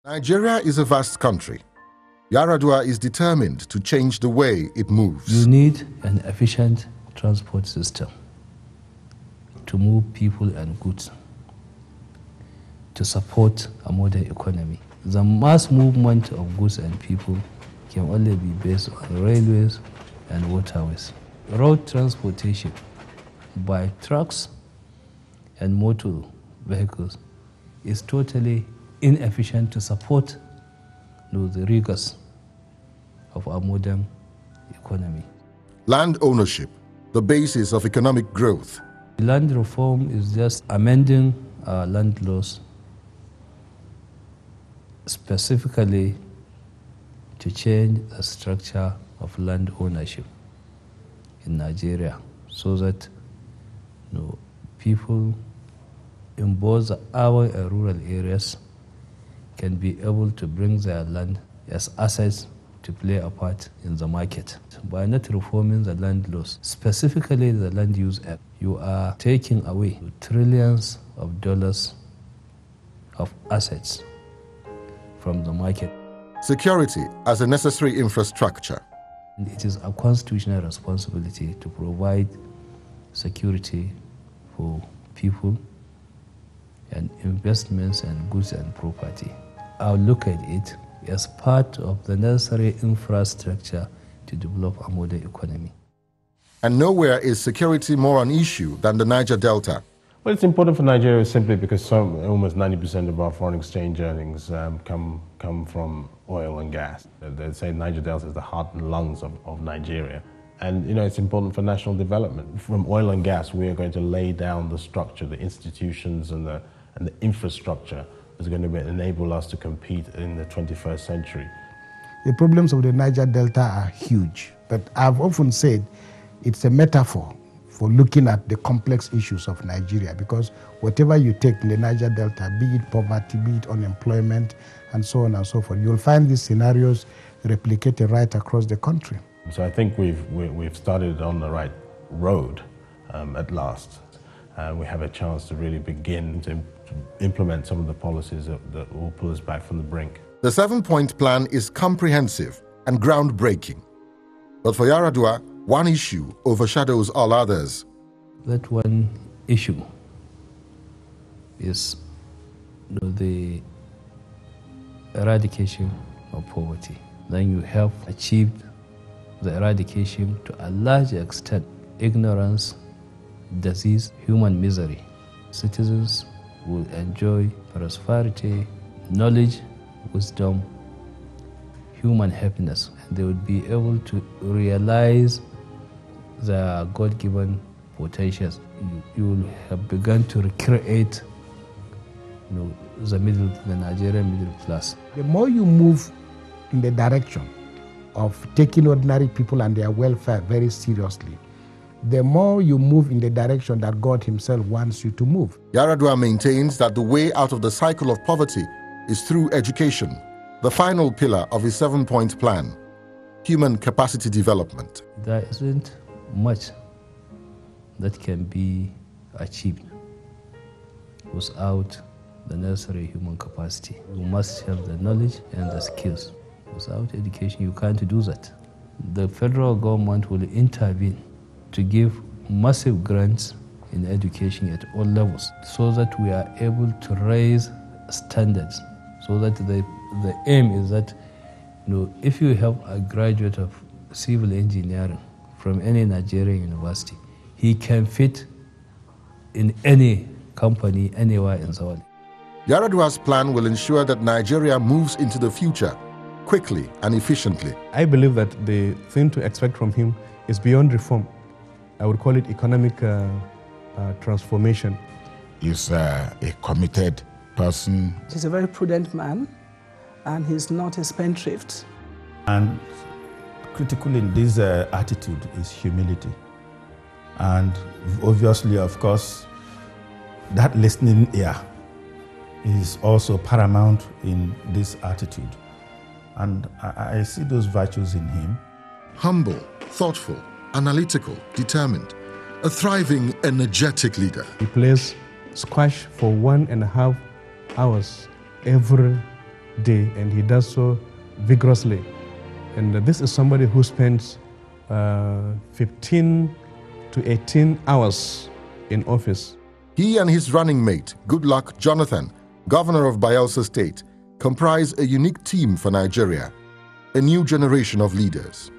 Nigeria is a vast country. YarAdua is determined to change the way it moves. You need an efficient transport system to move people and goods, to support a modern economy. The mass movement of goods and people can only be based on railways and waterways. Road transportation by trucks and motor vehicles is totally inefficient to support the rigors of our modern economy. Land ownership, the basis of economic growth. Land reform is just amending our land laws specifically to change the structure of land ownership in Nigeria so that people in both the urban and rural areas can be able to bring their land as assets to play a part in the market. By not reforming the land laws, specifically the Land Use Act, you are taking away trillions of dollars of assets from the market. Security as a necessary infrastructure. It is a constitutional responsibility to provide security for people and investments and goods and property. I'll look at it as part of the necessary infrastructure to develop a modern economy. And nowhere is security more an issue than the Niger Delta. Well, it's important for Nigeria simply because almost 90% of our foreign exchange earnings come from oil and gas. They say Niger Delta is the heart and lungs of Nigeria. And, it's important for national development. From oil and gas, we are going to lay down the structure, the institutions and the infrastructure is going to enable us to compete in the 21st century. The problems of the Niger Delta are huge, but I've often said it's a metaphor for looking at the complex issues of Nigeria, because whatever you take in the Niger Delta, be it poverty, be it unemployment, and so on and so forth, you'll find these scenarios replicated right across the country. So I think we've started on the right road at last. We have a chance to really begin to implement some of the policies that will pull us back from the brink. The 7-point plan is comprehensive and groundbreaking. But for YarAdua, one issue overshadows all others. That one issue is the eradication of poverty. Then you have achieved the eradication to a large extent. Ignorance, disease, human misery. Citizens will enjoy prosperity, knowledge, wisdom, human happiness, and they would be able to realize their God-given potentials. You will have begun to recreate the Nigerian middle class. The more you move in the direction of taking ordinary people and their welfare very seriously, the more you move in the direction that God himself wants you to move. YarAdua maintains that the way out of the cycle of poverty is through education, the final pillar of his 7-point plan, human capacity development. There isn't much that can be achieved without the necessary human capacity. You must have the knowledge and the skills. Without education, you can't do that. The federal government will intervene to give massive grants in education at all levels so that we are able to raise standards, so that the aim is that if you have a graduate of civil engineering from any Nigerian university, he can fit in any company anywhere in the world. YarAdua's plan will ensure that Nigeria moves into the future quickly and efficiently. I believe that the thing to expect from him is beyond reform. I would call it economic transformation. He's a committed person. He's a very prudent man, and he's not a spendthrift. And critical in this attitude is humility. And obviously, of course, that listening ear is also paramount in this attitude. And I see those virtues in him. Humble, thoughtful, analytical, determined, a thriving, energetic leader. He plays squash for 1.5 hours every day, and he does so vigorously. And this is somebody who spends 15 to 18 hours in office. He and his running mate, Goodluck Jonathan, governor of Bayelsa State, comprise a unique team for Nigeria, a new generation of leaders.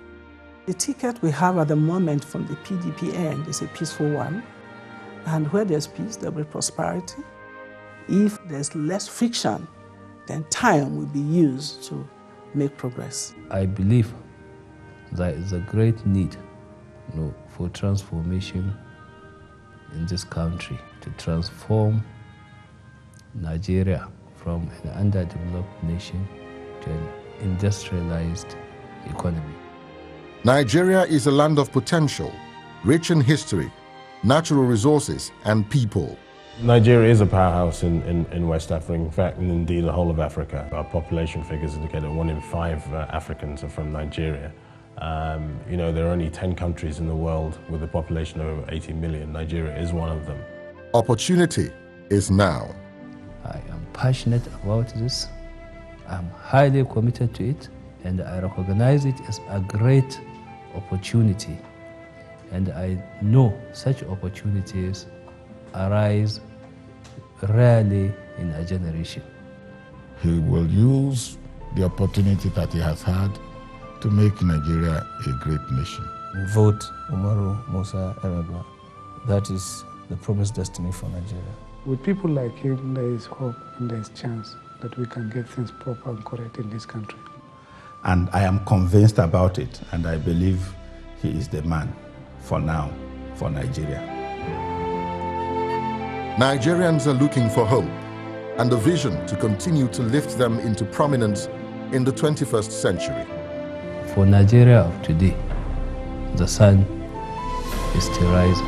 The ticket we have at the moment from the PDP end is a peaceful one. And where there's peace, there'll be prosperity. If there's less friction, then time will be used to make progress. I believe there is a great need, for transformation in this country, to transform Nigeria from an underdeveloped nation to an industrialized economy. Nigeria is a land of potential, rich in history, natural resources, and people. Nigeria is a powerhouse in West Africa, in fact, and indeed the whole of Africa. Our population figures indicate that 1 in 5 Africans are from Nigeria. There are only 10 countries in the world with a population of over 80 million. Nigeria is one of them. Opportunity is now. I am passionate about this. I'm highly committed to it, and I recognize it as a great opportunity. And I know such opportunities arise rarely in a generation. He will use the opportunity that he has had to make Nigeria a great nation. Vote Umaru Musa YarAdua. That is the promised destiny for Nigeria. With people like him, there is hope and there is chance that we can get things proper and correct in this country. And I am convinced about it, and I believe he is the man for now, for Nigeria. Nigerians are looking for hope and a vision to continue to lift them into prominence in the 21st century. For Nigeria of today, the sun is still rising.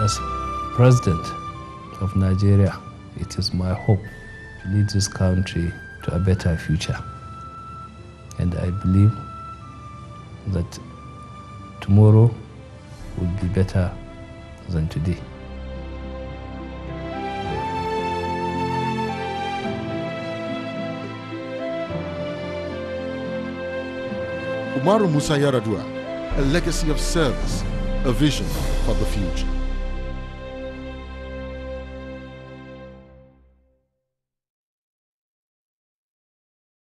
As President of Nigeria, it is my hope to lead this country to a better future. And I believe that tomorrow will be better than today. Umaru Musa YarAdua, a legacy of service, a vision for the future.